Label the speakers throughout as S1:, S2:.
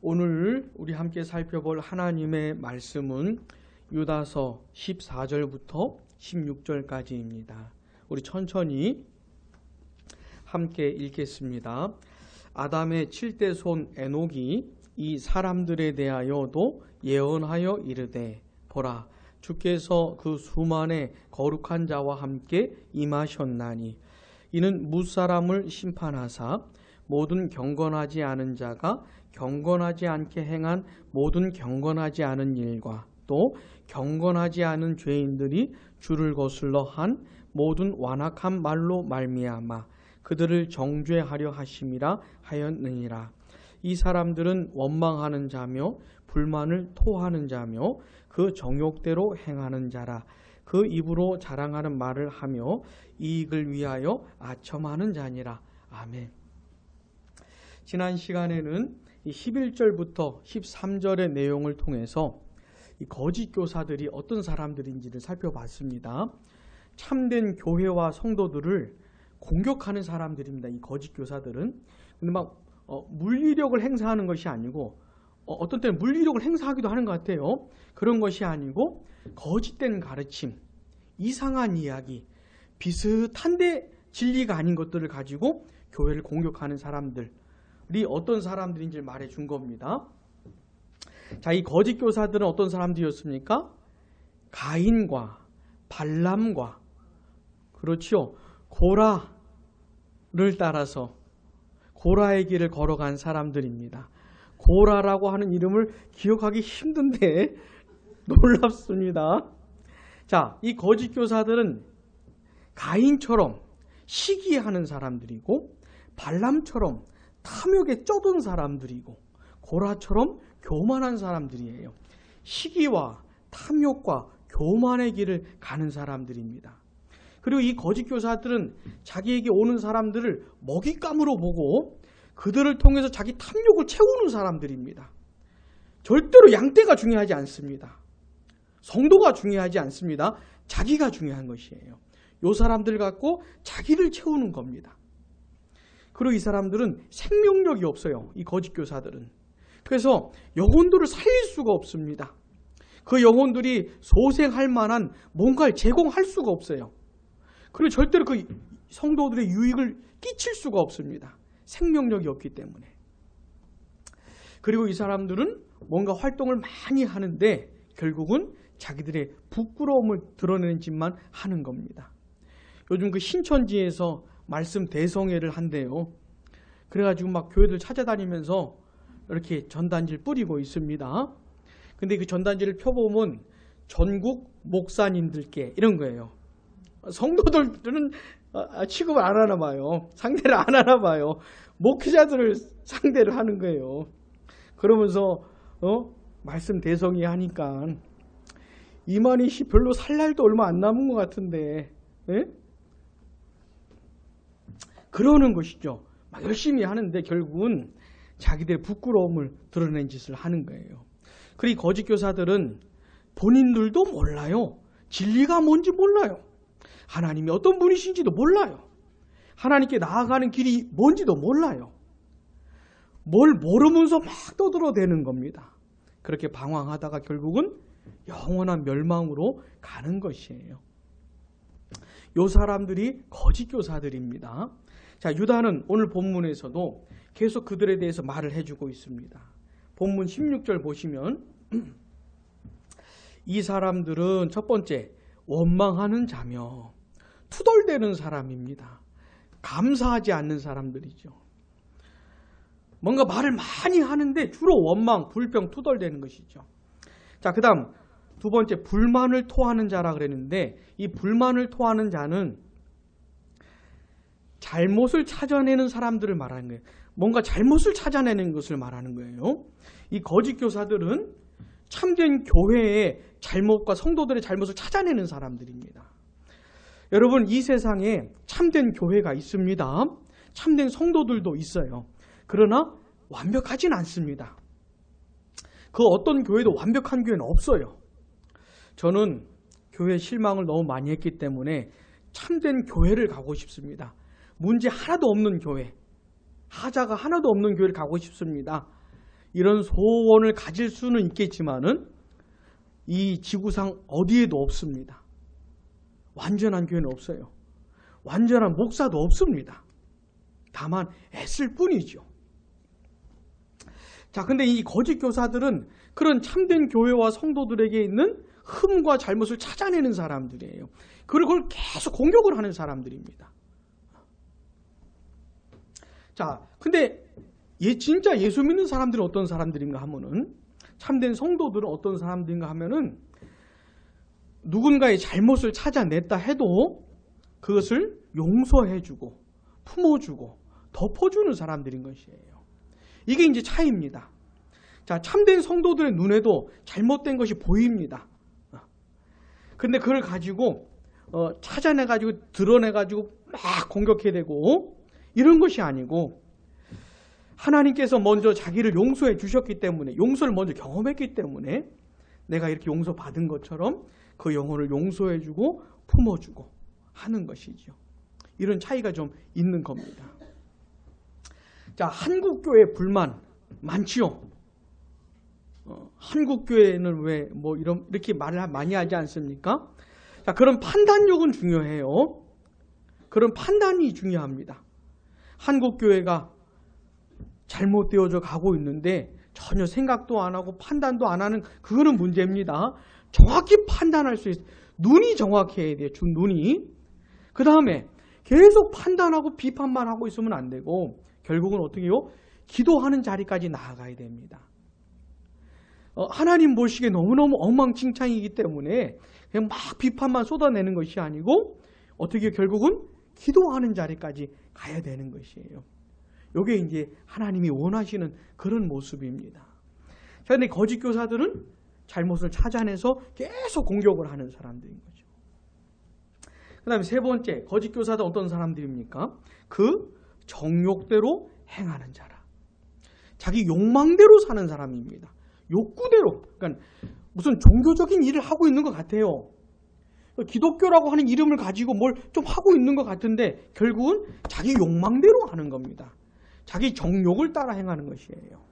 S1: 오늘 우리 함께 살펴볼 하나님의 말씀은 유다서 14절부터 16절까지입니다. 우리 천천히 함께 읽겠습니다. 아담의 7대 손 에녹이 이 사람들에 대하여도 예언하여 이르되 보라 주께서 그 수만의 거룩한 자와 함께 임하셨나니 이는 무사람을 심판하사 모든 경건하지 않은 자가 경건하지 않게 행한 모든 경건하지 않은 일과 또 경건하지 않은 죄인들이 주를 거슬러 한 모든 완악한 말로 말미암아 그들을 정죄하려 하심이라 하였느니라. 이 사람들은 원망하는 자며 불만을 토하는 자며 그 정욕대로 행하는 자라. 그 입으로 자랑하는 말을 하며 이익을 위하여 아첨하는 자니라. 아멘. 지난 시간에는 11절부터 13절의 내용을 통해서 이 거짓 교사들이 어떤 사람들인지를 살펴봤습니다. 참된 교회와 성도들을 공격하는 사람들입니다. 이 거짓 교사들은. 근데 막 물리력을 행사하는 것이 아니고 어떤 때는 물리력을 행사하기도 하는 것 같아요. 그런 것이 아니고 거짓된 가르침, 이상한 이야기, 비슷한데 진리가 아닌 것들을 가지고 교회를 공격하는 사람들이 어떤 사람들인지 말해준 겁니다. 자, 이 거짓 교사들은 어떤 사람들이었습니까? 가인과 발람과 그렇죠. 고라를 따라서 고라의 길을 걸어간 사람들입니다. 고라라고 하는 이름을 기억하기 힘든데 놀랍습니다. 자, 이 거짓 교사들은 가인처럼 시기하는 사람들이고 발람처럼 탐욕에 쩌든 사람들이고 고라처럼 교만한 사람들이에요. 시기와 탐욕과 교만의 길을 가는 사람들입니다. 그리고 이 거짓 교사들은 자기에게 오는 사람들을 먹잇감으로 보고 그들을 통해서 자기 탐욕을 채우는 사람들입니다. 절대로 양떼가 중요하지 않습니다. 성도가 중요하지 않습니다. 자기가 중요한 것이에요. 이 사람들 갖고 자기를 채우는 겁니다. 그리고 이 사람들은 생명력이 없어요. 이 거짓 교사들은. 그래서 영혼들을 살릴 수가 없습니다. 그 영혼들이 소생할 만한 뭔가를 제공할 수가 없어요. 그리고 절대로 그 성도들의 유익을 끼칠 수가 없습니다. 생명력이 없기 때문에. 그리고 이 사람들은 뭔가 활동을 많이 하는데 결국은 자기들의 부끄러움을 드러내는 짓만 하는 겁니다. 요즘 그 신천지에서 말씀 대성회를 한대요. 그래가지고 막 교회들 찾아다니면서 이렇게 전단지를 뿌리고 있습니다. 근데 그 전단지를 펴보면 전국 목사님들께 이런 거예요. 성도들은 취급을 안 하나 봐요. 상대를 안 하나 봐요. 목회자들을 상대를 하는 거예요. 그러면서 말씀 대성회 하니까 이만희 씨 별로 살 날도 얼마 안 남은 것 같은데 그러는 것이죠. 막 열심히 하는데 결국은 자기들의 부끄러움을 드러낸 짓을 하는 거예요. 그리고 거짓 교사들은 본인들도 몰라요. 진리가 뭔지 몰라요. 하나님이 어떤 분이신지도 몰라요. 하나님께 나아가는 길이 뭔지도 몰라요. 뭘 모르면서 막 떠들어대는 겁니다. 그렇게 방황하다가 결국은 영원한 멸망으로 가는 것이에요. 이 사람들이 거짓 교사들입니다. 자, 유다는 오늘 본문에서도 계속 그들에 대해서 말을 해주고 있습니다. 본문 16절 보시면 이 사람들은 첫 번째 원망하는 자며 투덜대는 사람입니다. 감사하지 않는 사람들이죠. 뭔가 말을 많이 하는데 주로 원망, 불평, 투덜대는 것이죠. 자, 그 다음 두 번째 불만을 토하는 자라 그랬는데 이 불만을 토하는 자는 잘못을 찾아내는 사람들을 말하는 거예요. 뭔가 잘못을 찾아내는 것을 말하는 거예요. 이 거짓 교사들은 참된 교회의 잘못과 성도들의 잘못을 찾아내는 사람들입니다. 여러분, 이 세상에 참된 교회가 있습니다. 참된 성도들도 있어요. 그러나 완벽하진 않습니다. 그 어떤 교회도 완벽한 교회는 없어요. 저는 교회 실망을 너무 많이 했기 때문에 참된 교회를 가고 싶습니다. 문제 하나도 없는 교회, 하자가 하나도 없는 교회를 가고 싶습니다. 이런 소원을 가질 수는 있겠지만은 이 지구상 어디에도 없습니다. 완전한 교회는 없어요. 완전한 목사도 없습니다. 다만 애쓸 뿐이죠. 자, 근데 이 거짓 교사들은 그런 참된 교회와 성도들에게 있는 흠과 잘못을 찾아내는 사람들이에요. 그걸 계속 공격을 하는 사람들입니다. 자, 근데 진짜 예수 믿는 사람들은 어떤 사람들인가 하면은, 참된 성도들은 어떤 사람들인가 하면은, 누군가의 잘못을 찾아냈다 해도 그것을 용서해주고 품어주고 덮어주는 사람들인 것이에요. 이게 이제 차이입니다. 자, 참된 성도들의 눈에도 잘못된 것이 보입니다. 근데 그걸 가지고 찾아내가지고 드러내가지고 막 공격해대고 이런 것이 아니고, 하나님께서 먼저 자기를 용서해 주셨기 때문에, 용서를 먼저 경험했기 때문에 내가 이렇게 용서받은 것처럼 그 영혼을 용서해주고 품어주고 하는 것이죠. 이런 차이가 좀 있는 겁니다. 자, 한국교회 불만 많지요. 한국교회는 왜 뭐 이렇게 말을 많이 하지 않습니까? 자, 그런 판단력은 중요해요. 그런 판단이 중요합니다. 한국교회가 잘못되어져 가고 있는데 전혀 생각도 안 하고 판단도 안 하는, 그거는 문제입니다. 정확히 판단할 수 있어요. 눈이 정확해야 돼요. 눈이. 그 다음에 계속 판단하고 비판만 하고 있으면 안 되고, 결국은 어떻게 해요? 기도하는 자리까지 나아가야 됩니다. 하나님 보시기에 너무너무 엉망진창이기 때문에 그냥 막 비판만 쏟아내는 것이 아니고, 어떻게 결국은 기도하는 자리까지 가야 되는 것이에요. 이게 이제 하나님이 원하시는 그런 모습입니다. 그런데 거짓 교사들은 잘못을 찾아내서 계속 공격을 하는 사람들인 거죠. 그 다음에 세 번째, 거짓 교사들 어떤 사람들입니까? 그 정욕대로 행하는 자라. 자기 욕망대로 사는 사람입니다. 욕구대로. 그러니까 무슨 종교적인 일을 하고 있는 것 같아요. 기독교라고 하는 이름을 가지고 뭘 좀 하고 있는 것 같은데 결국은 자기 욕망대로 하는 겁니다. 자기 정욕을 따라 행하는 것이에요.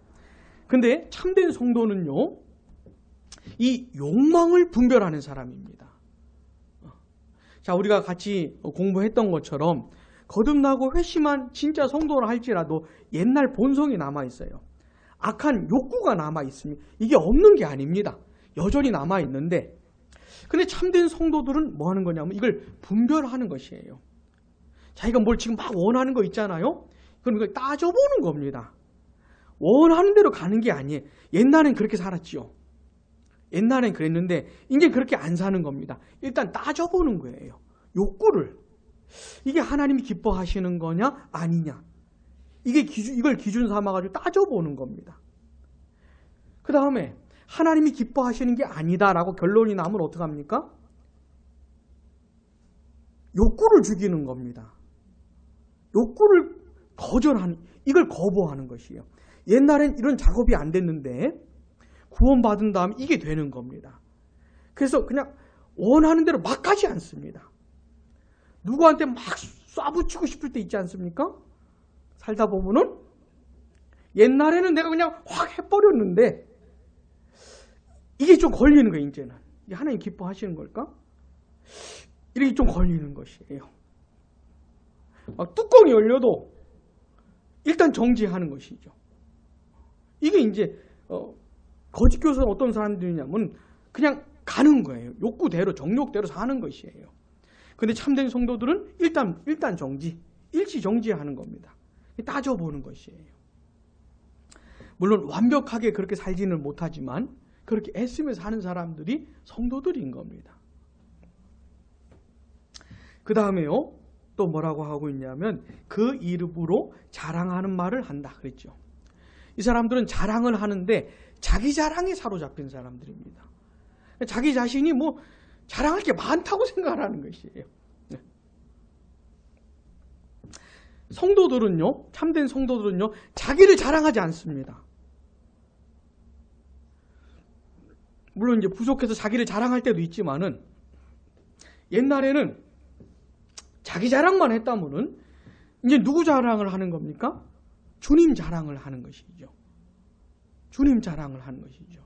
S1: 근데 참된 성도는요, 이 욕망을 분별하는 사람입니다. 자, 우리가 같이 공부했던 것처럼 거듭나고 회심한 진짜 성도라 할지라도 옛날 본성이 남아있어요. 악한 욕구가 남아있습니다. 이게 없는 게 아닙니다. 여전히 남아있는데, 근데 참된 성도들은 뭐 하는 거냐면 이걸 분별하는 것이에요. 자기가 뭘 지금 막 원하는 거 있잖아요. 그럼 이걸 따져보는 겁니다. 원하는 대로 가는 게 아니에요. 옛날엔 그렇게 살았지요. 옛날엔 그랬는데 이제 그렇게 안 사는 겁니다. 일단 따져보는 거예요. 욕구를. 이게 하나님이 기뻐하시는 거냐 아니냐. 이걸 기준 삼아가지고 따져보는 겁니다. 그 다음에 하나님이 기뻐하시는 게 아니다라고 결론이 나면 어떡합니까? 욕구를 죽이는 겁니다. 욕구를 이걸 거부하는 것이에요. 옛날엔 이런 작업이 안 됐는데 구원받은 다음 이게 되는 겁니다. 그래서 그냥 원하는 대로 막 가지 않습니다. 누구한테 막 쏴붙이고 싶을 때 있지 않습니까? 살다 보면은 옛날에는 내가 그냥 확 해버렸는데 이게 좀 걸리는 거예요. 이제는 이게 하나님 기뻐하시는 걸까? 이렇게 좀 걸리는 것이에요. 막 뚜껑이 열려도 일단 정지하는 것이죠. 이게 이제 거짓 교사는 어떤 사람들이냐면 그냥 가는 거예요. 욕구대로 정욕대로 사는 것이에요. 근데 참된 성도들은 일단 정지, 일시 정지하는 겁니다. 따져보는 것이에요. 물론 완벽하게 그렇게 살지는 못하지만 그렇게 애쓰면서 하는 사람들이 성도들인 겁니다. 그 다음에요, 또 뭐라고 하고 있냐면 그 이름으로 자랑하는 말을 한다 그랬죠. 이 사람들은 자랑을 하는데 자기 자랑에 사로잡힌 사람들입니다. 자기 자신이 뭐 자랑할 게 많다고 생각하는 것이에요. 성도들은요, 참된 성도들은요, 자기를 자랑하지 않습니다. 물론 이제 부족해서 자기를 자랑할 때도 있지만은 옛날에는 자기 자랑만 했다면은 이제 누구 자랑을 하는 겁니까? 주님 자랑을 하는 것이죠. 주님 자랑을 하는 것이죠.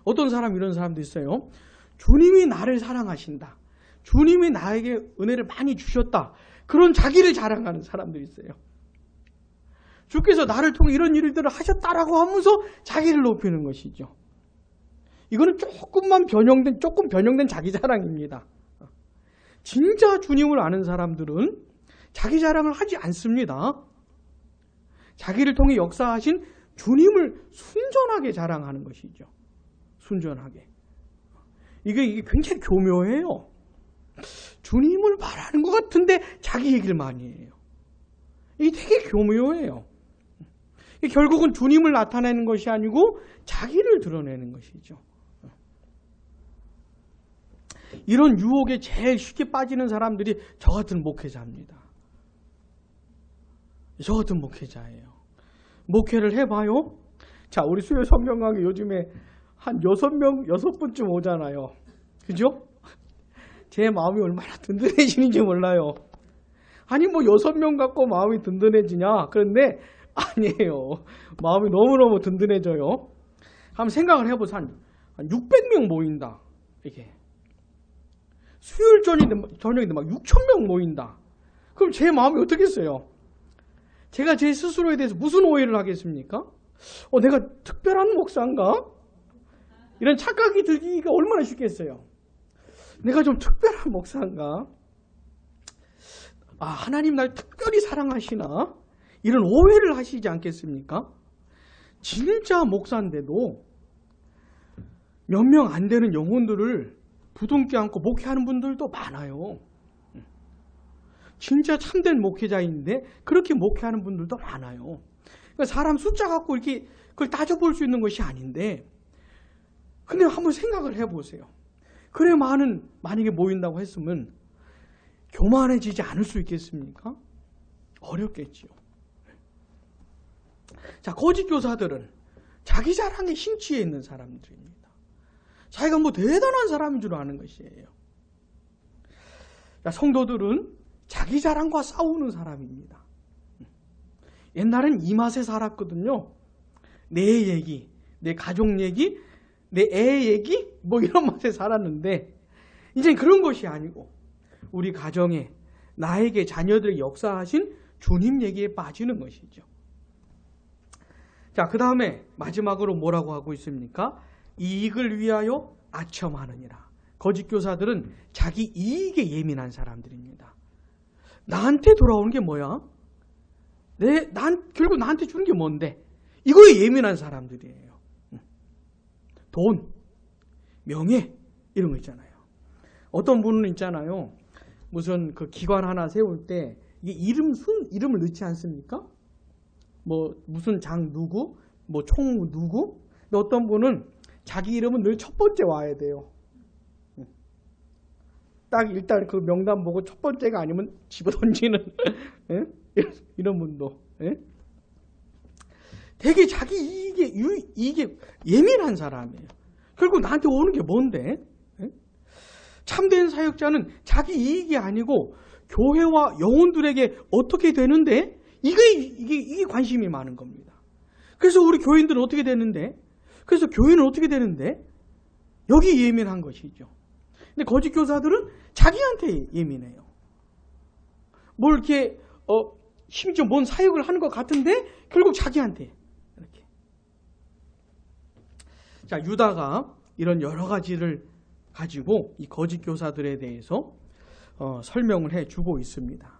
S1: 어떤 사람 이런 사람도 있어요. 주님이 나를 사랑하신다. 주님이 나에게 은혜를 많이 주셨다. 그런 자기를 자랑하는 사람들이 있어요. 주께서 나를 통해 이런 일들을 하셨다라고 하면서 자기를 높이는 것이죠. 이거는 조금 변형된 자기 자랑입니다. 진짜 주님을 아는 사람들은 자기 자랑을 하지 않습니다. 자기를 통해 역사하신 주님을 순전하게 자랑하는 것이죠. 순전하게. 이게 굉장히 교묘해요. 주님을 말하는 것 같은데 자기 얘기를 많이 해요. 이게 되게 교묘해요. 결국은 주님을 나타내는 것이 아니고 자기를 드러내는 것이죠. 이런 유혹에 제일 쉽게 빠지는 사람들이 저 같은 목회자입니다. 저 같은 목회자예요. 목회를 해봐요. 자, 우리 수요 성경 강의 요즘에 한 6분쯤 오잖아요. 그죠? 제 마음이 얼마나 든든해지는지 몰라요. 아니, 뭐 6명 갖고 마음이 든든해지냐? 그런데 아니에요. 마음이 너무너무 든든해져요. 한번 생각을 해보세요. 한 600명 모인다. 이게. 수요일 저녁인데 막 6,000명 모인다. 그럼 제 마음이 어떻겠어요? 제가 제 스스로에 대해서 무슨 오해를 하겠습니까? 내가 특별한 목사인가? 이런 착각이 들기가 얼마나 쉽겠어요? 내가 좀 특별한 목사인가? 하나님 날 특별히 사랑하시나? 이런 오해를 하시지 않겠습니까? 진짜 목사인데도 몇 명 안 되는 영혼들을 부둥켜 안고 목회하는 분들도 많아요. 진짜 참된 목회자인데 그렇게 목회하는 분들도 많아요. 그러니까 사람 숫자 갖고 이렇게 그걸 따져볼 수 있는 것이 아닌데, 근데 한번 생각을 해보세요. 그래 만약에 모인다고 했으면 교만해지지 않을 수 있겠습니까? 어렵겠지요. 자, 거짓 교사들은 자기 자랑에 심취해 있는 사람들입니다. 자기가 뭐 대단한 사람인 줄 아는 것이에요. 자, 성도들은 자기 자랑과 싸우는 사람입니다. 옛날엔 이 맛에 살았거든요. 내 얘기, 내 가족 얘기, 내 애 얘기, 뭐 이런 맛에 살았는데 이제 그런 것이 아니고 우리 가정에 나에게 자녀들에게 역사하신 주님 얘기에 빠지는 것이죠. 자, 그 다음에 마지막으로 뭐라고 하고 있습니까? 이익을 위하여 아첨하느니라. 거짓 교사들은 자기 이익에 예민한 사람들입니다. 나한테 돌아오는 게 뭐야? 결국 나한테 주는 게 뭔데? 이거에 예민한 사람들이에요. 돈, 명예, 이런 거 있잖아요. 어떤 분은 있잖아요. 무슨 그 기관 하나 세울 때 이게 이름을 넣지 않습니까? 뭐 무슨 장 누구, 뭐 총 누구. 근데 어떤 분은 자기 이름은 늘 첫 번째 와야 돼요. 딱 일단 그 명단 보고 첫 번째가 아니면 집어 던지는 이런 분도. 되게 자기 이익에 예민한 사람이에요. 결국 나한테 오는 게 뭔데? 참된 사역자는 자기 이익이 아니고 교회와 영혼들에게 어떻게 되는데 이게 관심이 많은 겁니다. 그래서 우리 교인들은 어떻게 되는데? 그래서 교회는 어떻게 되는데? 여기 예민한 것이죠. 근데 거짓 교사들은 자기한테 예민해요. 뭘 이렇게 심지어 뭔 사역을 하는 것 같은데 결국 자기한테 이렇게. 자, 유다가 이런 여러 가지를 가지고 이 거짓 교사들에 대해서 설명을 해주고 있습니다.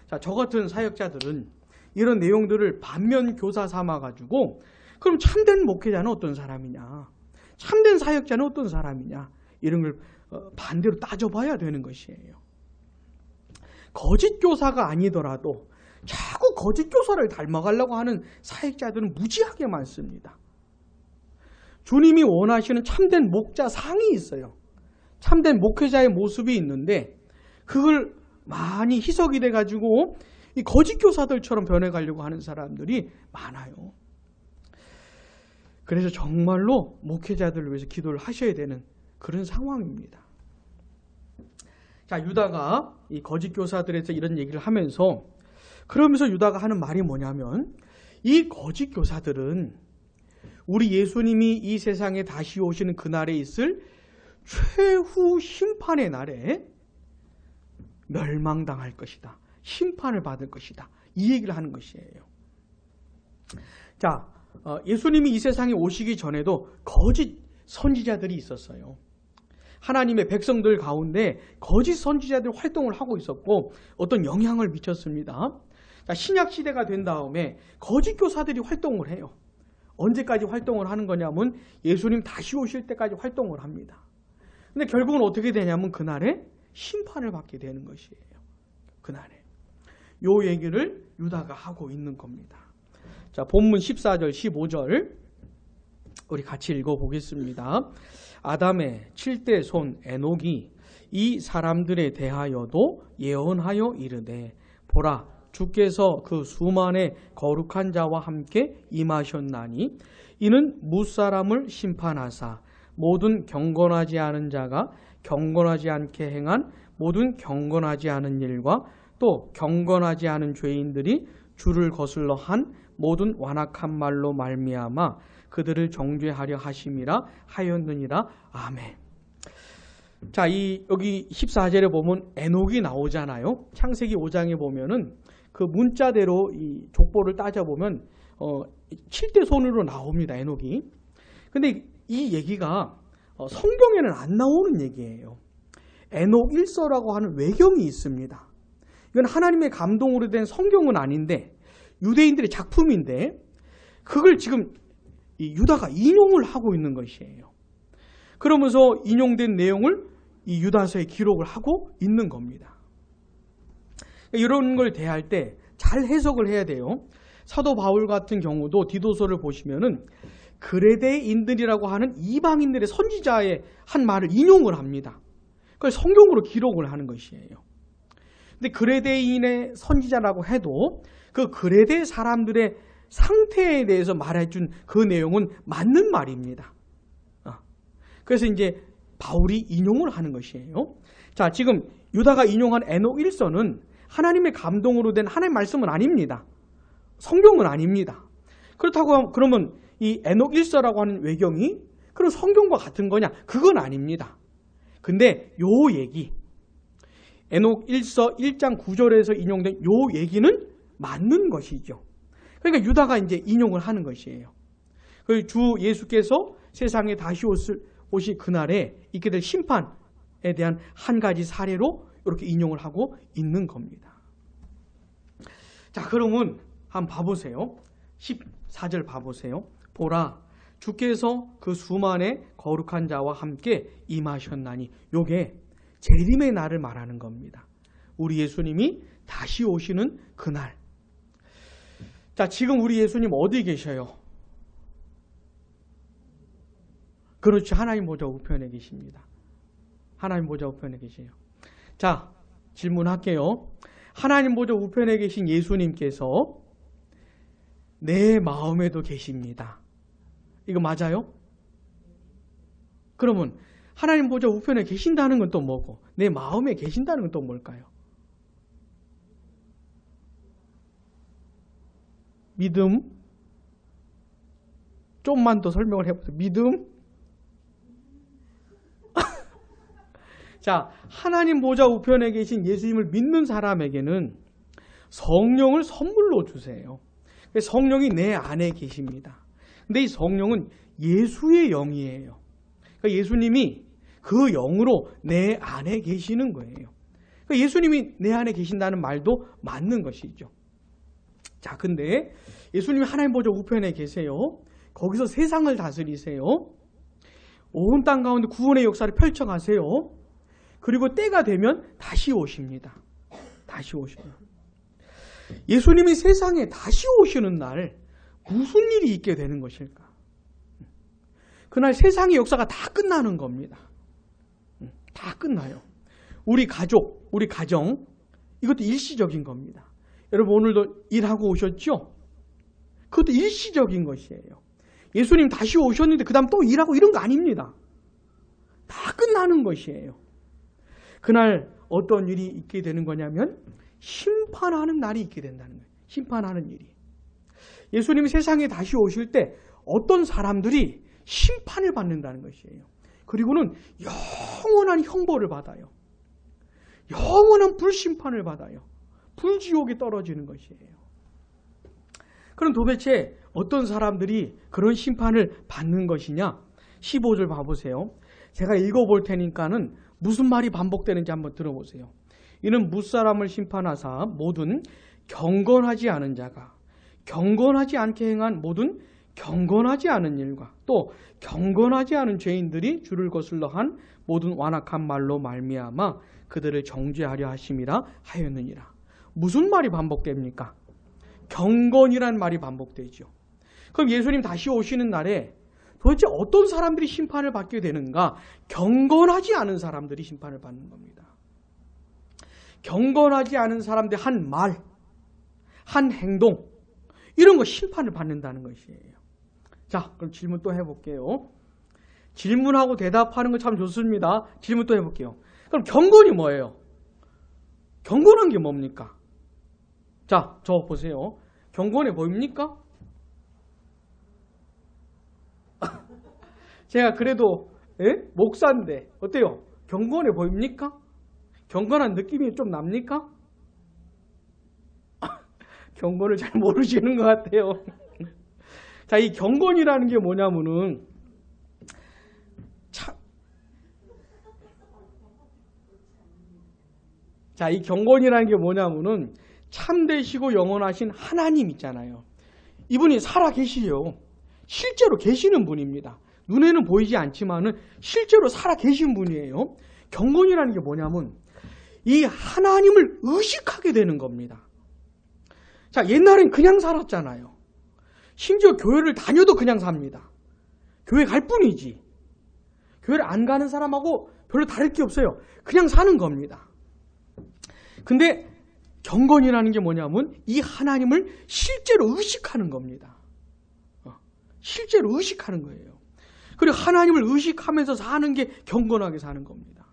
S1: 자, 저 같은 사역자들은 이런 내용들을 반면 교사 삼아가지고 그럼 참된 목회자는 어떤 사람이냐, 참된 사역자는 어떤 사람이냐, 이런 걸 반대로 따져봐야 되는 것이에요. 거짓 교사가 아니더라도 자꾸 거짓 교사를 닮아가려고 하는 사역자들은 무지하게 많습니다. 주님이 원하시는 참된 목자상이 있어요. 참된 목회자의 모습이 있는데 그걸 많이 희석이 돼가지고 이 거짓 교사들처럼 변해가려고 하는 사람들이 많아요. 그래서 정말로 목회자들을 위해서 기도를 하셔야 되는 그런 상황입니다. 자, 유다가 이 거짓 교사들에서 이런 얘기를 하면서 그러면서 유다가 하는 말이 뭐냐면 이 거짓 교사들은 우리 예수님이 이 세상에 다시 오시는 그날에 있을 최후 심판의 날에 멸망당할 것이다. 심판을 받을 것이다. 이 얘기를 하는 것이에요. 자, 예수님이 이 세상에 오시기 전에도 거짓 선지자들이 있었어요. 하나님의 백성들 가운데 거짓 선지자들이 활동을 하고 있었고 어떤 영향을 미쳤습니다. 자, 신약 시대가 된 다음에 거짓 교사들이 활동을 해요. 언제까지 활동을 하는 거냐면 예수님 다시 오실 때까지 활동을 합니다. 근데 결국은 어떻게 되냐면 그날에 심판을 받게 되는 것이에요. 그날에. 요 얘기를 유다가 하고 있는 겁니다. 자, 본문 14절, 15절 우리 같이 읽어보겠습니다. 아담의 7대 손 에녹이 이 사람들에 대하여도 예언하여 이르되 보라 주께서 그 수만의 거룩한 자와 함께 임하셨나니 이는 무사람을 심판하사 모든 경건하지 않은 자가 경건하지 않게 행한 모든 경건하지 않은 일과 또 경건하지 않은 죄인들이 주를 거슬러 한 모든 완악한 말로 말미암아 그들을 정죄하려 하심이라 하였느니라. 아멘. 자, 여기 14절에 보면 에녹이 나오잖아요. 창세기 5장에 보면은 그 문자대로 이 족보를 따져보면 7대 손으로 나옵니다. 에녹이. 근데 이 얘기가 성경에는 안 나오는 얘기예요. 에녹 1서라고 하는 외경이 있습니다. 이건 하나님의 감동으로 된 성경은 아닌데 유대인들의 작품인데 그걸 지금 이 유다가 인용을 하고 있는 것이에요. 그러면서 인용된 내용을 이 유다서에 기록을 하고 있는 겁니다. 이런 걸 대할 때 잘 해석을 해야 돼요. 사도 바울 같은 경우도 디도서를 보시면은 그레데인들이라고 하는 이방인들의 선지자의 한 말을 인용을 합니다. 그걸 성경으로 기록을 하는 것이에요. 근데 그레데인의 선지자라고 해도 그 그레데 사람들의 상태에 대해서 말해준 그 내용은 맞는 말입니다. 그래서 이제 바울이 인용을 하는 것이에요. 자, 지금 유다가 인용한 에녹 1서는 하나님의 감동으로 된 하나님의 말씀은 아닙니다. 성경은 아닙니다. 그렇다고 그러면 이 에녹 1서라고 하는 외경이 그럼 성경과 같은 거냐? 그건 아닙니다. 근데 요 얘기 에녹 1서 1장 9절에서 인용된 요 얘기는 맞는 것이죠. 그러니까 유다가 이제 인용을 하는 것이에요. 주 예수께서 세상에 다시 오실 그날에 있게 될 심판에 대한 한 가지 사례로 이렇게 인용을 하고 있는 겁니다. 자, 그러면 한번 봐보세요. 14절 봐보세요. 보라 주께서 그 수만의 거룩한 자와 함께 임하셨나니 요게 재림의 날을 말하는 겁니다. 우리 예수님이 다시 오시는 그날. 자, 지금 우리 예수님 어디 계셔요? 그렇죠. 하나님 보좌 우편에 계십니다. 하나님 보좌 우편에 계세요. 자, 질문할게요. 하나님 보좌 우편에 계신 예수님께서 내 마음에도 계십니다. 이거 맞아요? 그러면 하나님 보좌 우편에 계신다는 건 또 뭐고 내 마음에 계신다는 건 또 뭘까요? 믿음? 좀만 더 설명을 해보세요. 믿음? 자, 하나님 보좌 우편에 계신 예수님을 믿는 사람에게는 성령을 선물로 주세요. 성령이 내 안에 계십니다. 근데 이 성령은 예수의 영이에요. 그러니까 예수님이 그 영으로 내 안에 계시는 거예요. 그러니까 예수님이 내 안에 계신다는 말도 맞는 것이죠. 자, 근데 예수님이 하나님 보좌 우편에 계세요. 거기서 세상을 다스리세요. 온 땅 가운데 구원의 역사를 펼쳐가세요. 그리고 때가 되면 다시 오십니다. 다시 오십니다. 예수님이 세상에 다시 오시는 날 무슨 일이 있게 되는 것일까? 그날 세상의 역사가 다 끝나는 겁니다. 다 끝나요. 우리 가족, 우리 가정 이것도 일시적인 겁니다. 여러분 오늘도 일하고 오셨죠? 그것도 일시적인 것이에요. 예수님 다시 오셨는데 그 다음 또 일하고 이런 거 아닙니다. 다 끝나는 것이에요. 그날 어떤 일이 있게 되는 거냐면 심판하는 날이 있게 된다는 거예요. 심판하는 일이. 예수님이 세상에 다시 오실 때 어떤 사람들이 심판을 받는다는 것이에요. 그리고는 영원한 형벌을 받아요. 영원한 불심판을 받아요. 불지옥에 떨어지는 것이에요. 그럼 도대체 어떤 사람들이 그런 심판을 받는 것이냐? 15절 봐보세요. 제가 읽어볼 테니까는 무슨 말이 반복되는지 한번 들어보세요. 이는 무사람을 심판하사 모든 경건하지 않은 자가 경건하지 않게 행한 모든 경건하지 않은 일과 또 경건하지 않은 죄인들이 주를 거슬러 한 모든 완악한 말로 말미암아 그들을 정죄하려 하심이라 하였느니라. 무슨 말이 반복됩니까? 경건이란 말이 반복되죠. 그럼 예수님 다시 오시는 날에 도대체 어떤 사람들이 심판을 받게 되는가? 경건하지 않은 사람들이 심판을 받는 겁니다. 경건하지 않은 사람들의 한 말, 한 행동, 이런 거 심판을 받는다는 것이에요. 자, 그럼 질문 또 해볼게요. 질문하고 대답하는 거 참 좋습니다. 질문 또 해볼게요. 그럼 경건이 뭐예요? 경건한 게 뭡니까? 자, 저 보세요. 경건해 보입니까? 제가 그래도 목사인데 어때요? 경건해 보입니까? 경건한 느낌이 좀 납니까? 경건을 잘 모르시는 것 같아요. 자, 이 경건이라는 게 뭐냐면은 이 경건이라는 게 뭐냐면은 참되시고 영원하신 하나님 있잖아요. 이분이 살아 계시요. 실제로 계시는 분입니다. 눈에는 보이지 않지만은 실제로 살아 계신 분이에요. 경건이라는 게 뭐냐면 이 하나님을 의식하게 되는 겁니다. 자, 옛날엔 그냥 살았잖아요. 심지어 교회를 다녀도 그냥 삽니다. 교회 갈 뿐이지. 교회를 안 가는 사람하고 별로 다를 게 없어요. 그냥 사는 겁니다. 근데 경건이라는 게 뭐냐면 이 하나님을 실제로 의식하는 겁니다. 실제로 의식하는 거예요. 그리고 하나님을 의식하면서 사는 게 경건하게 사는 겁니다.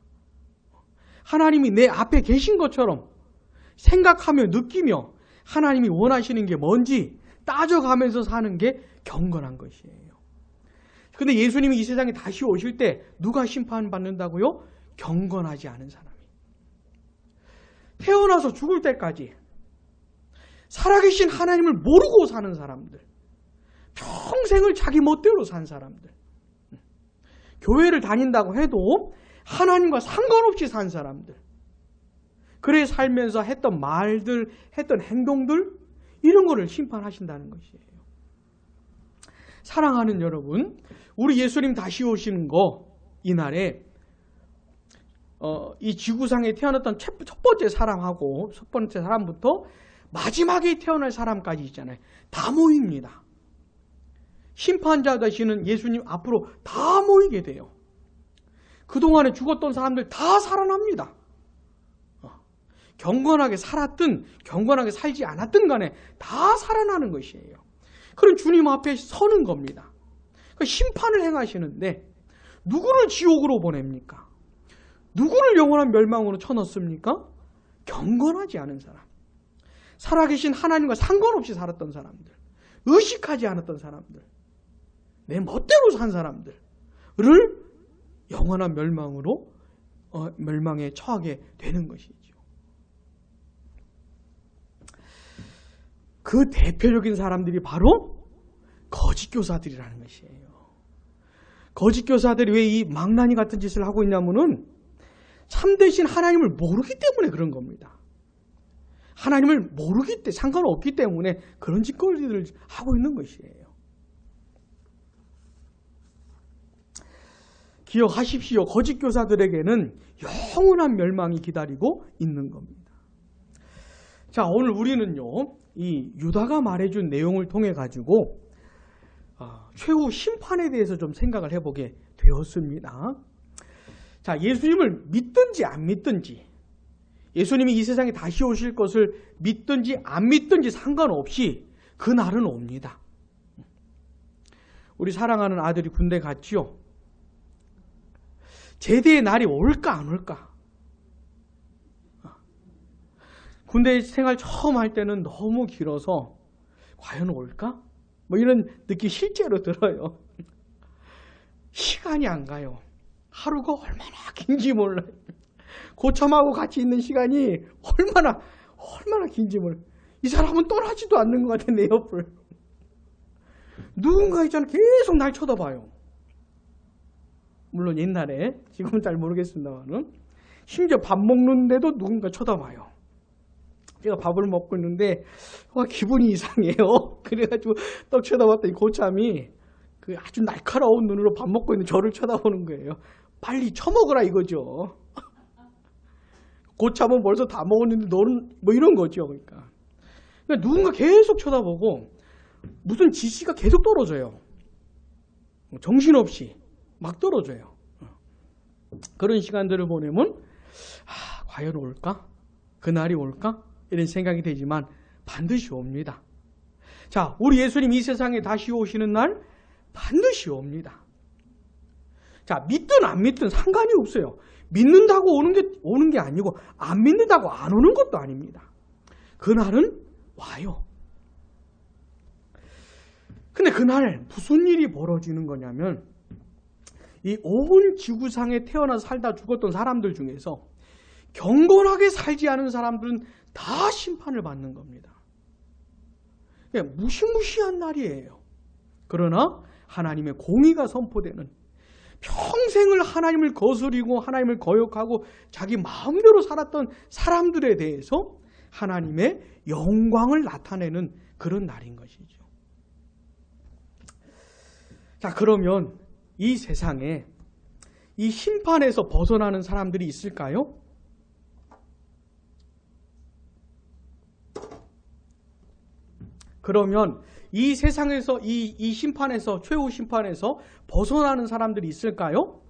S1: 하나님이 내 앞에 계신 것처럼 생각하며 느끼며 하나님이 원하시는 게 뭔지 따져가면서 사는 게 경건한 것이에요. 근데 예수님이 이 세상에 다시 오실 때 누가 심판받는다고요? 경건하지 않은 사람이. 태어나서 죽을 때까지 살아계신 하나님을 모르고 사는 사람들, 평생을 자기 멋대로 산 사람들, 교회를 다닌다고 해도 하나님과 상관없이 산 사람들, 그래 살면서 했던 말들, 했던 행동들, 이런 거를 심판하신다는 것이에요. 사랑하는 여러분, 우리 예수님 다시 오시는 거 이날에 이 지구상에 태어났던 첫 번째 사람하고 첫 번째 사람부터 마지막에 태어날 사람까지 있잖아요. 다 모입니다. 심판자 되시는 예수님 앞으로 다 모이게 돼요. 그동안에 죽었던 사람들 다 살아납니다. 경건하게 살았든 경건하게 살지 않았든 간에 다 살아나는 것이에요. 그럼 주님 앞에 서는 겁니다. 그러니까 심판을 행하시는데 누구를 지옥으로 보냅니까? 누구를 영원한 멸망으로 쳐넣습니까? 경건하지 않은 사람. 살아계신 하나님과 상관없이 살았던 사람들. 의식하지 않았던 사람들. 내 멋대로 산 사람들을 영원한 멸망으로 멸망에 처하게 되는 것이죠. 그 대표적인 사람들이 바로 거짓 교사들이라는 것이에요. 거짓 교사들이 왜 이 망나니 같은 짓을 하고 있냐면은 참되신 하나님을 모르기 때문에 그런 겁니다. 하나님을 모르기 때문에 상관없기 때문에 그런 짓거리들을 하고 있는 것이에요. 기억하십시오. 거짓 교사들에게는 영원한 멸망이 기다리고 있는 겁니다. 자, 오늘 우리는요, 이 유다가 말해준 내용을 통해 가지고 최후 심판에 대해서 좀 생각을 해보게 되었습니다. 자, 예수님을 믿든지 안 믿든지, 예수님이 이 세상에 다시 오실 것을 믿든지 안 믿든지 상관없이 그 날은 옵니다. 우리 사랑하는 아들이 군대 갔지요. 제대의 날이 올까 안 올까? 군대 생활 처음 할 때는 너무 길어서 과연 올까? 뭐 이런 느낌 실제로 들어요. 시간이 안 가요. 하루가 얼마나 긴지 몰라요. 고참하고 같이 있는 시간이 얼마나 긴지 몰라요. 이 사람은 떠나지도 않는 것 같아, 내 옆을. 누군가 있잖아, 계속 날 쳐다봐요. 물론 옛날에, 지금은 잘 모르겠습니다만, 심지어 밥 먹는데도 누군가 쳐다봐요. 제가 밥을 먹고 있는데 기분이 이상해요. 그래가지고 떡 쳐다봤더니 고참이 그 아주 날카로운 눈으로 밥 먹고 있는 저를 쳐다보는 거예요. 빨리 처먹으라 이거죠. 고참은 벌써 다 먹었는데 너는 뭐 이런 거죠. 그러니까 누군가 계속 쳐다보고 무슨 지시가 계속 떨어져요. 정신없이 막 떨어져요. 그런 시간들을 보내면 과연 올까? 그날이 올까? 이런 생각이 되지만 반드시 옵니다. 자, 우리 예수님 이 세상에 다시 오시는 날 반드시 옵니다. 자, 믿든 안 믿든 상관이 없어요. 믿는다고 오는 게 아니고 안 믿는다고 안 오는 것도 아닙니다. 그날은 와요. 근데 그날 무슨 일이 벌어지는 거냐면 이 온 지구상에 태어나서 살다 죽었던 사람들 중에서 경건하게 살지 않은 사람들은 다 심판을 받는 겁니다. 무시무시한 날이에요. 그러나 하나님의 공의가 선포되는, 평생을 하나님을 거스리고 하나님을 거역하고 자기 마음대로 살았던 사람들에 대해서 하나님의 영광을 나타내는 그런 날인 것이죠. 자, 그러면 이 세상에 이 심판에서 벗어나는 사람들이 있을까요? 그러면 이 세상에서 이 심판에서, 최후 심판에서 벗어나는 사람들이 있을까요?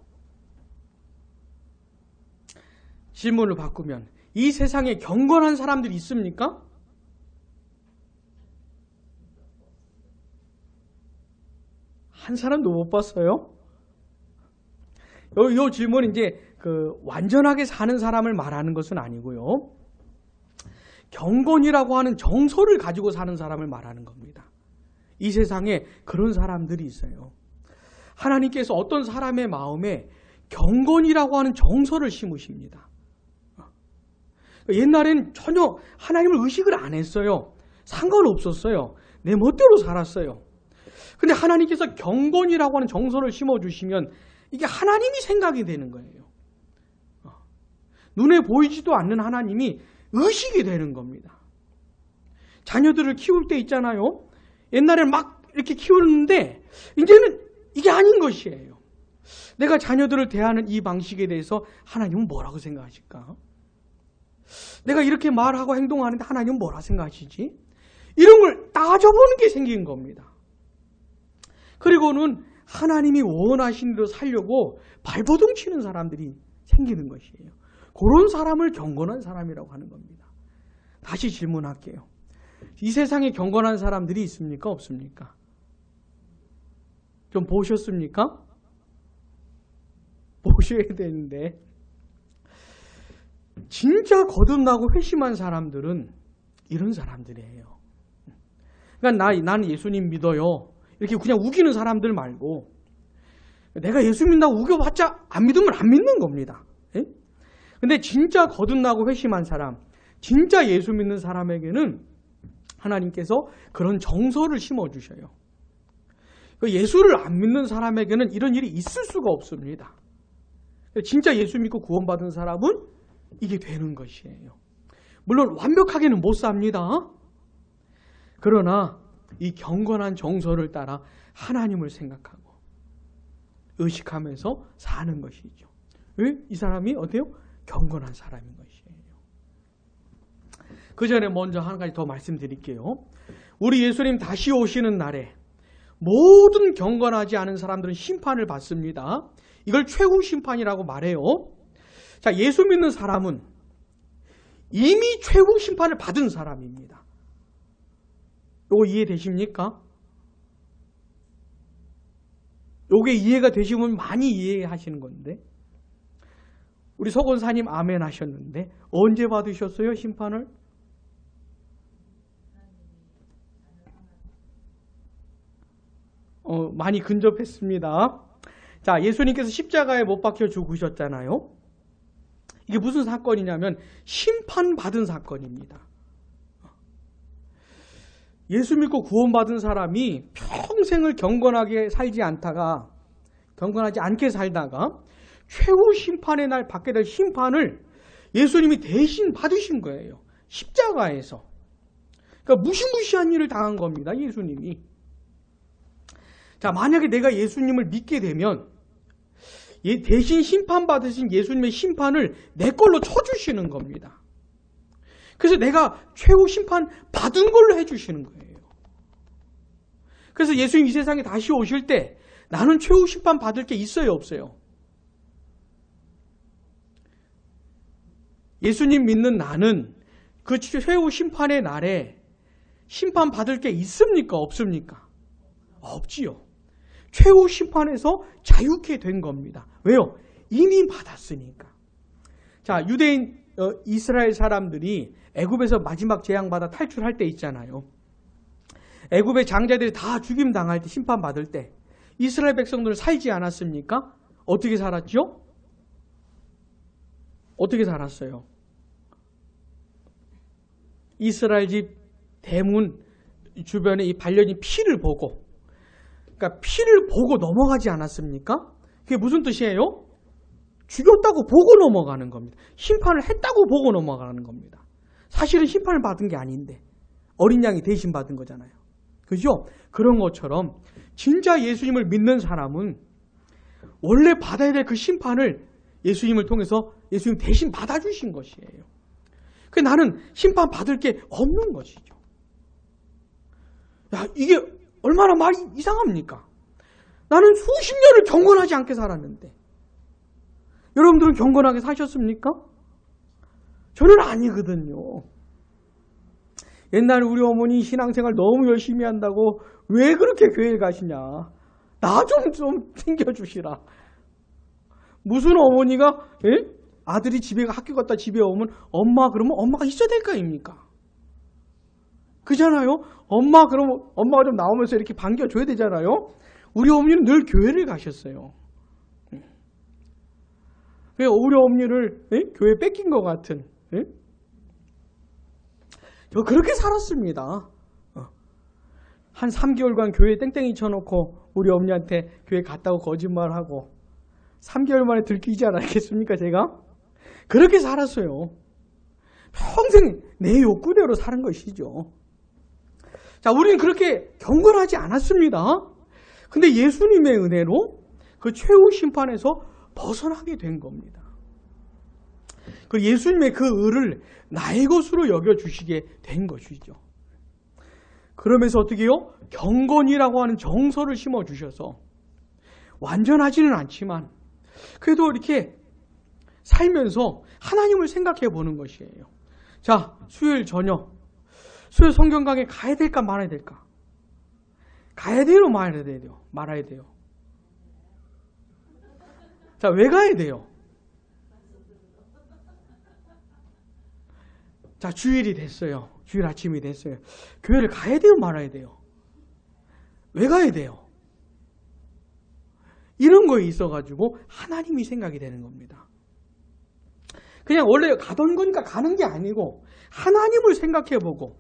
S1: 질문을 바꾸면 이 세상에 경건한 사람들이 있습니까? 한 사람도 못 봤어요? 이 질문은 이제 완전하게 사는 사람을 말하는 것은 아니고요. 경건이라고 하는 정서를 가지고 사는 사람을 말하는 겁니다. 이 세상에 그런 사람들이 있어요. 하나님께서 어떤 사람의 마음에 경건이라고 하는 정서를 심으십니다. 옛날엔 전혀 하나님을 의식을 안 했어요. 상관없었어요. 내 멋대로 살았어요. 근데 하나님께서 경건이라고 하는 정서를 심어주시면 이게 하나님이 생각이 되는 거예요. 눈에 보이지도 않는 하나님이 의식이 되는 겁니다. 자녀들을 키울 때 있잖아요. 옛날에는 막 이렇게 키우는데 이제는 이게 아닌 것이에요. 내가 자녀들을 대하는 이 방식에 대해서 하나님은 뭐라고 생각하실까? 내가 이렇게 말하고 행동하는데 하나님은 뭐라 생각하시지? 이런 걸 따져보는 게 생긴 겁니다. 그리고는 하나님이 원하신 대로 살려고 발버둥 치는 사람들이 생기는 것이에요. 그런 사람을 경건한 사람이라고 하는 겁니다. 다시 질문할게요. 이 세상에 경건한 사람들이 있습니까? 없습니까? 좀 보셨습니까? 보셔야 되는데 진짜 거듭나고 회심한 사람들은 이런 사람들이에요. 그러니까 나는 예수님 믿어요. 이렇게 그냥 우기는 사람들 말고 내가 예수 믿는다고 우겨봤자 안 믿으면 안 믿는 겁니다. 근데 진짜 거듭나고 회심한 사람, 진짜 예수 믿는 사람에게는 하나님께서 그런 정서를 심어주셔요. 예수를 안 믿는 사람에게는 이런 일이 있을 수가 없습니다. 진짜 예수 믿고 구원받은 사람은 이게 되는 것이에요. 물론 완벽하게는 못 삽니다. 그러나 이 경건한 정서를 따라 하나님을 생각하고 의식하면서 사는 것이죠. 왜? 이 사람이 어때요? 경건한 사람인 것이에요. 그 전에 먼저 한 가지 더 말씀드릴게요. 우리 예수님 다시 오시는 날에 모든 경건하지 않은 사람들은 심판을 받습니다. 이걸 최후 심판이라고 말해요. 자, 예수 믿는 사람은 이미 최후 심판을 받은 사람입니다. 이거 이해되십니까? 이게 이해가 되시면 많이 이해하시는 건데 우리 서건사님 아멘 하셨는데 언제 받으셨어요? 심판을? 많이 근접했습니다. 자, 예수님께서 십자가에 못 박혀 죽으셨잖아요. 이게 무슨 사건이냐면 심판받은 사건입니다. 예수 믿고 구원받은 사람이 평생을 경건하지 않게 살다가 최후 심판의 날 받게 될 심판을 예수님이 대신 받으신 거예요. 십자가에서. 그러니까 무시무시한 일을 당한 겁니다. 예수님이. 자, 만약에 내가 예수님을 믿게 되면 대신 심판받으신 예수님의 심판을 내 걸로 쳐주시는 겁니다. 그래서 내가 최후 심판 받은 걸로 해주시는 거예요. 그래서 예수님 이 세상에 다시 오실 때 나는 최후 심판 받을 게 있어요, 없어요? 예수님 믿는 나는 그 최후 심판의 날에 심판 받을 게 있습니까, 없습니까? 없지요. 최후 심판에서 자유케 된 겁니다. 왜요? 이미 받았으니까. 자, 유대인 이스라엘 사람들이 애굽에서 마지막 재앙받아 탈출할 때 있잖아요. 애굽의 장자들이 다 죽임 당할 때, 심판받을 때 이스라엘 백성들은 살지 않았습니까? 어떻게 살았죠? 어떻게 살았어요? 이스라엘 집 대문 주변에 이 발려진 피를 보고, 그러니까 피를 보고 넘어가지 않았습니까? 그게 무슨 뜻이에요? 죽였다고 보고 넘어가는 겁니다. 심판을 했다고 보고 넘어가는 겁니다. 사실은 심판을 받은 게 아닌데 어린 양이 대신 받은 거잖아요. 그죠? 그런 것처럼 진짜 예수님을 믿는 사람은 원래 받아야 될 그 심판을 예수님을 통해서 예수님 대신 받아주신 것이에요. 그 나는 심판 받을 게 없는 것이죠. 야, 이게 얼마나 말이 이상합니까? 나는 수십 년을 경건하지 않게 살았는데 여러분들은 경건하게 사셨습니까? 저는 아니거든요. 옛날에 우리 어머니 신앙생활 너무 열심히 한다고 왜 그렇게 교회에 가시냐? 나 좀 챙겨주시라. 무슨 어머니가 아들이 집에 학교 갔다 집에 오면 엄마 그러면 엄마가 있어야 될 거 아닙니까? 그잖아요. 엄마 그러면 엄마가 좀 나오면서 이렇게 반겨줘야 되잖아요. 우리 어머니는 늘 교회를 가셨어요. 우리 어머니를 교회 뺏긴 것 같은. 저 그렇게 살았습니다. 한 3개월간 교회 땡땡이 쳐놓고 우리 어머니한테 교회 갔다고 거짓말하고 3개월 만에 들키지 않았겠습니까 제가? 그렇게 살았어요. 평생 내 욕구대로 사는 것이죠. 자, 우리는 그렇게 경건하지 않았습니다. 근데 예수님의 은혜로 그 최후 심판에서 벗어나게 된 겁니다. 그 예수님의 그 의를 나의 것으로 여겨주시게 된 것이죠. 그러면서 어떻게 해요? 경건이라고 하는 정서를 심어주셔서 완전하지는 않지만 그래도 이렇게 살면서 하나님을 생각해 보는 것이에요. 자, 수요일 저녁 수요일 성경 강의 가야 될까 말아야 될까? 가야 돼요, 말아야 돼요? 말아야 돼요. 자, 왜 가야 돼요? 자, 주일이 됐어요. 주일 아침이 됐어요. 교회를 가야 돼요, 말아야 돼요? 왜 가야 돼요? 이런 거에 있어가지고 하나님이 생각이 되는 겁니다. 그냥 원래 가던 거니까 가는 게 아니고 하나님을 생각해보고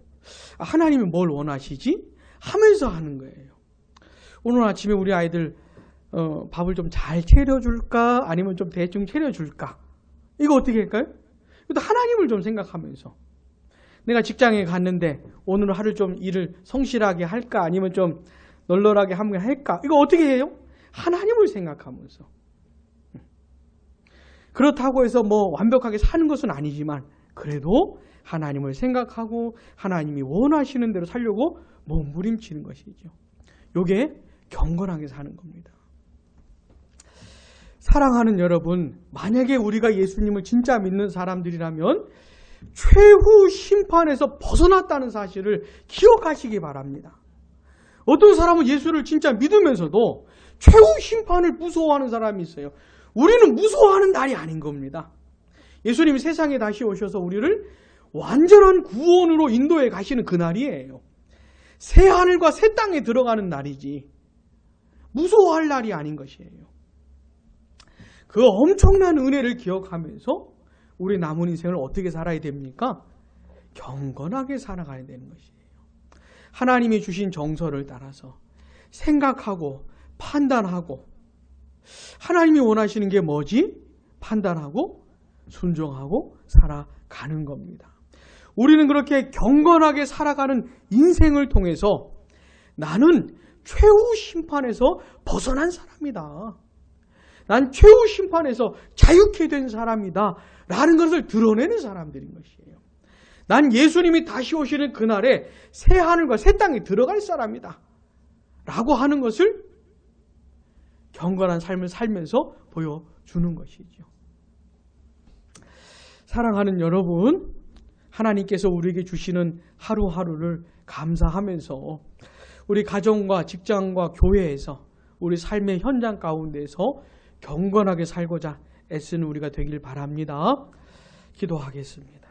S1: 하나님이 뭘 원하시지? 하면서 하는 거예요. 오늘 아침에 우리 아이들 밥을 좀 잘 차려줄까? 아니면 좀 대충 차려줄까? 이거 어떻게 할까요? 이것도 하나님을 좀 생각하면서 내가 직장에 갔는데 오늘 하루 좀 일을 성실하게 할까? 아니면 좀 널널하게 한번 할까? 이거 어떻게 해요? 하나님을 생각하면서. 그렇다고 해서 뭐 완벽하게 사는 것은 아니지만 그래도 하나님을 생각하고 하나님이 원하시는 대로 살려고 몸부림치는 것이죠. 이게 경건하게 사는 겁니다. 사랑하는 여러분, 만약에 우리가 예수님을 진짜 믿는 사람들이라면 최후 심판에서 벗어났다는 사실을 기억하시기 바랍니다. 어떤 사람은 예수를 진짜 믿으면서도 최후 심판을 무서워하는 사람이 있어요. 우리는 무서워하는 날이 아닌 겁니다. 예수님이 세상에 다시 오셔서 우리를 완전한 구원으로 인도해 가시는 그 날이에요. 새 하늘과 새 땅에 들어가는 날이지. 무서워할 날이 아닌 것이에요. 그 엄청난 은혜를 기억하면서 우리 남은 인생을 어떻게 살아야 됩니까? 경건하게 살아가야 되는 것이에요. 하나님이 주신 정서를 따라서 생각하고 판단하고, 하나님이 원하시는 게 뭐지? 판단하고 순종하고 살아가는 겁니다. 우리는 그렇게 경건하게 살아가는 인생을 통해서 나는 최후 심판에서 벗어난 사람이다, 난 최후 심판에서 자유케 된 사람이다 라는 것을 드러내는 사람들인 것이에요. 난 예수님이 다시 오시는 그날에 새 하늘과 새 땅에 들어갈 사람이다 라고 하는 것을 경건한 삶을 살면서 보여주는 것이죠. 사랑하는 여러분, 하나님께서 우리에게 주시는 하루하루를 감사하면서 우리 가정과 직장과 교회에서 우리 삶의 현장 가운데서 경건하게 살고자 애쓰는 우리가 되길 바랍니다. 기도하겠습니다.